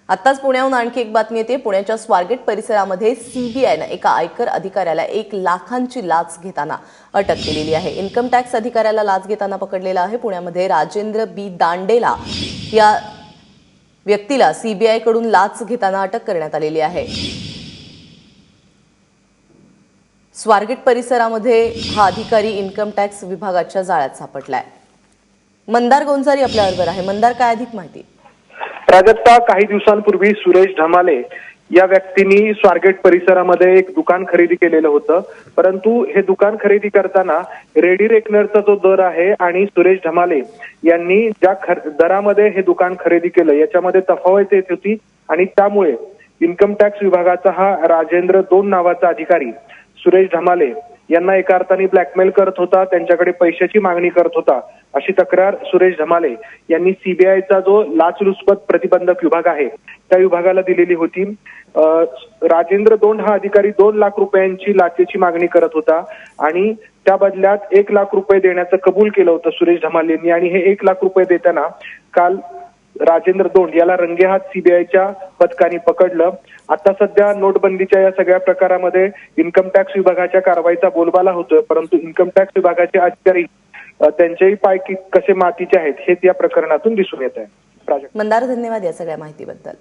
आत्ताच पुण्याहून आणखी एक बातमी येते। पुण्याच्या स्वारगेट परिसरामध्ये सीबीआयने एका आयकर अधिकाऱ्याला 1 लाखांची लाच घेताना अटक केलेली आहे। इन्कम टॅक्स अधिकाऱ्याला लाच घेताना पकडलेला आहे। पुण्यामध्ये राजेंद्र बी दांडेला या व्यक्तीला सीबीआय कडून लाच घेताना अटक करण्यात आलेली आहे। स्वारगेट परिसरामध्ये हा अधिकारी इन्कम टॅक्स विभागाच्या जाळ्यात सापडलाय। मंदार गोंजारी आपल्याबरोबर आहे। मंदार, काय अधिक माहिती? प्राजक्ता, काही दिवसांपूर्वी सुरेश ढमाले या व्यक्तींनी स्वारगेट परिसरामध्ये एक दुकान खरेदी केलेलं होतं, परंतु हे दुकान खरेदी करताना रेडी रेकनरचा जो दर आहे आणि सुरेश ढमाले यांनी ज्या दरामध्ये हे दुकान खरेदी केलं याच्यामध्ये तफावत येत होती आणि त्यामुळे इन्कम टॅक्स विभागाचा हा राजेंद्र दोन नावाचा अधिकारी सुरेश ढमाले यांना एका अर्थाने ब्लॅकमेल करत होता, त्यांच्याकडे पैशाची मागणी करत होता, अशी तक्रार सुरेश ढमाले यांनी सीबीआयचा जो लाचलुचपत प्रतिबंधक विभाग आहे त्या विभागाला दिलेली होती। राजेंद्र दोंड हा अधिकारी 2 लाख रुपयांची लाचेची मागणी करत होता आणि त्या बदल्यात 1 लाख रुपये देण्याचं कबूल केलं होतं सुरेश ढमाले यांनी आणि हे 1 लाख रुपये देताना काल राजेंद्र दोंड याला रंगेहात सीबीआयच्या पथकाने पकडलं। आता सध्या नोटबंदीच्या या सगळ्या प्रकारामध्ये इन्कम टॅक्स विभागाच्या कारवाईचा बोलबाला होतोय, परंतु इन्कम टॅक्स विभागाचे अधिकारी त्यांचेही पाय कसे मातीचे आहेत हे या प्रकरणातून दिसून येत आहे। मंदार, धन्यवाद या सगळ्या माहितीबद्दल।